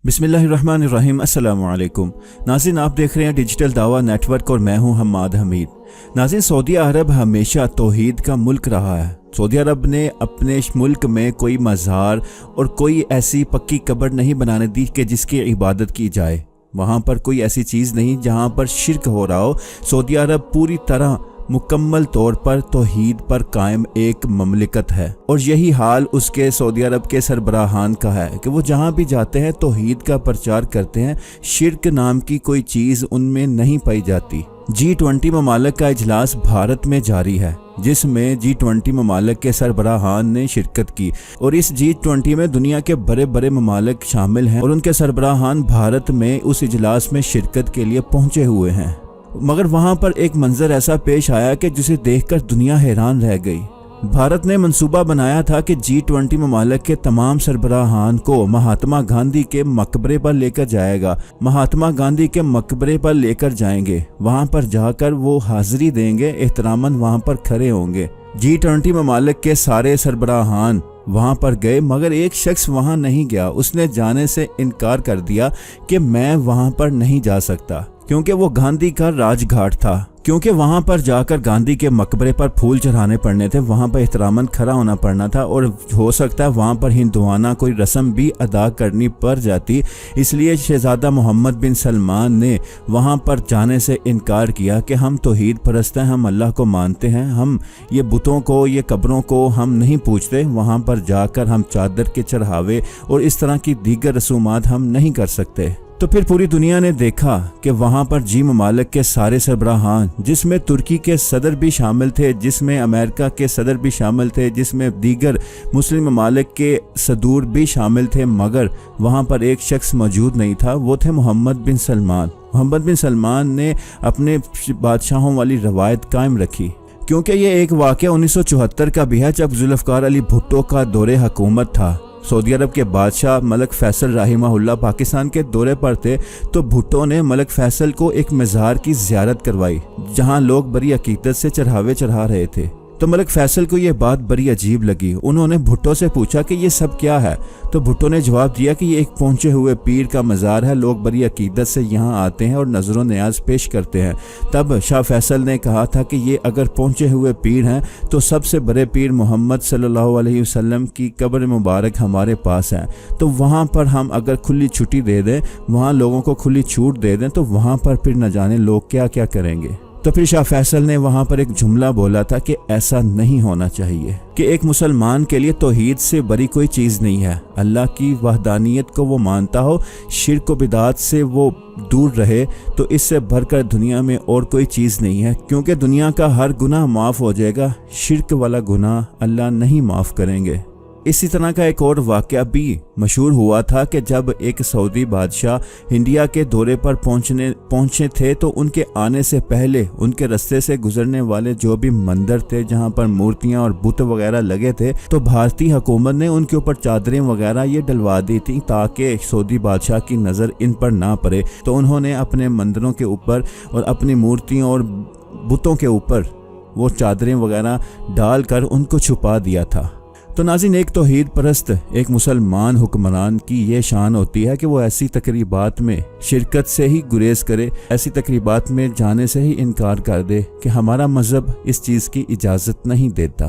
बिस्मिल्लाहिर्रहमानिर्रहीम। अस्सलामु अलैकुम नाज़रीन, आप देख रहे हैं डिजिटल दावा नेटवर्क और मैं हूं हम्माद हमीद। नाज़रीन, सऊदी अरब हमेशा तौहीद का मुल्क रहा है। सऊदी अरब ने अपने मुल्क में कोई मज़ार और कोई ऐसी पक्की कब्र नहीं बनाने दी कि जिसकी इबादत की जाए। वहाँ पर कोई ऐसी चीज़ नहीं जहाँ पर शिर्क हो रहा हो। सऊदी अरब पूरी तरह मुकम्मल तौर पर तौहीद पर कायम एक ममलिकत है और यही हाल उसके सऊदी अरब के सरबराहान का है कि वो जहाँ भी जाते हैं तौहीद का प्रचार करते हैं। शिर्क नाम की कोई चीज़ उनमें नहीं पाई जाती। G20 ममालिक का इजलास भारत में जारी है जिसमें G20 ममालिक के सरबराहान ने शिरकत की और इस G20 में दुनिया के बड़े बड़े ममालिक शामिल हैं और उनके सरबराहान भारत में उस इजलास में शिरकत के लिए पहुंचे हुए हैं। मगर वहां पर एक मंजर ऐसा पेश आया कि जिसे देखकर दुनिया हैरान रह गई। भारत ने मंसूबा बनाया था कि G20 ममालिक के तमाम सरबराहान को महात्मा गांधी के मकबरे पर लेकर जाएगा। महात्मा गांधी के मकबरे पर लेकर जाएंगे, वहां पर जाकर वो हाजिरी देंगे, एहतरामन वहां पर खड़े होंगे। G20 ममालिक के सारे सरबराहान वहां पर गए मगर एक शख्स वहां नहीं गया। उसने जाने से इनकार कर दिया कि मैं वहां पर नहीं जा सकता क्योंकि वो गांधी का राजघाट था, क्योंकि वहां पर जाकर गांधी के मकबरे पर फूल चढ़ाने पड़ने थे, वहां पर एहतरामन खड़ा होना पड़ना था और हो सकता है वहां पर हिंदुआना कोई रस्म भी अदा करनी पड़ जाती। इसलिए शहजादा मोहम्मद बिन सलमान ने वहां पर जाने से इनकार किया कि हम तौहीद परस्त हैं, हम अल्लाह को मानते हैं, हम ये बुतों को, ये कब्रों को हम नहीं पूछते। वहां पर जाकर हम चादर के चढ़ावे और इस तरह की दीगर रसूमात हम नहीं कर सकते। तो फिर पूरी दुनिया ने देखा कि वहाँ पर जी ममालिक के सारे सरबराहान, जिसमें तुर्की के सदर भी शामिल थे, जिसमें अमेरिका के सदर भी शामिल थे, जिसमें दीगर मुस्लिम ममालिक के सदूर भी शामिल थे, मगर वहाँ पर एक शख्स मौजूद नहीं था। वो थे मोहम्मद बिन सलमान। मोहम्मद बिन सलमान ने अपने बादशाहों वाली रवायत कायम रखी क्योंकि ये एक वाक़या 1974 का भी है जब जुल्फ़िकार अली भुट्टो का दौरे हुकूमत था। सऊदी अरब के बादशाह मलिक फैसल राहिमहुल्लाह पाकिस्तान के दौरे पर थे तो भुट्टो ने मलिक फैसल को एक मज़ार की ज़ियारत करवाई जहां लोग बड़ी अकीदत से चढ़ावे चढ़ा रहे थे। तो मलिक फैसल को ये बात बड़ी अजीब लगी। उन्होंने भुट्टो से पूछा कि ये सब क्या है। तो भुट्टो ने जवाब दिया कि ये एक पहुंचे हुए पीर का मज़ार है, लोग बड़ी अकीदत से यहाँ आते हैं और नज़र न्याज पेश करते हैं। तब शाह फैसल ने कहा था कि ये अगर पहुंचे हुए पीर हैं तो सबसे बड़े पीर मोहम्मद सल्लल्लाहु अलैहि वसल्लम की कब्र मुबारक हमारे पास है, तो वहाँ पर हम अगर खुली छुट्टी दे दें, वहाँ लोगों को खुली छूट दे दें, तो वहाँ पर फिर न जाने लोग क्या क्या करेंगे। तो फिर शाह फैसल ने वहाँ पर एक जुमला बोला था कि ऐसा नहीं होना चाहिए, कि एक मुसलमान के लिए तौहीद से बड़ी कोई चीज़ नहीं है। अल्लाह की वहदानियत को वो मानता हो, शिर्क व बिदात से वो दूर रहे, तो इससे बढ़कर दुनिया में और कोई चीज़ नहीं है, क्योंकि दुनिया का हर गुनाह माफ़ हो जाएगा, शिर्क वाला गुनाह अल्लाह नहीं माफ़ करेंगे। इसी तरह का एक और वाक़या भी मशहूर हुआ था कि जब एक सऊदी बादशाह इंडिया के दौरे पर पहुंचे थे तो उनके आने से पहले उनके रास्ते से गुजरने वाले जो भी मंदिर थे जहां पर मूर्तियां और बुत वगैरह लगे थे, तो भारतीय हुकूमत ने उनके ऊपर चादरें वगैरह ये डलवा दी थी ताकि सऊदी बादशाह की नज़र इन पर ना पड़े। तो उन्होंने अपने मंदिरों के ऊपर और अपनी मूर्तियों और बुतों के ऊपर वो चादरें वगैरह डालकर उनको छुपा दिया था। तो नाज़रीन, एक तौहीद परस्त एक मुसलमान हुक्मरान की ये शान होती है कि वो ऐसी तकरीबात में शिरकत से ही गुरेज करे, ऐसी तकरीबात में जाने से ही इनकार कर दे कि हमारा मज़हब इस चीज़ की इजाज़त नहीं देता।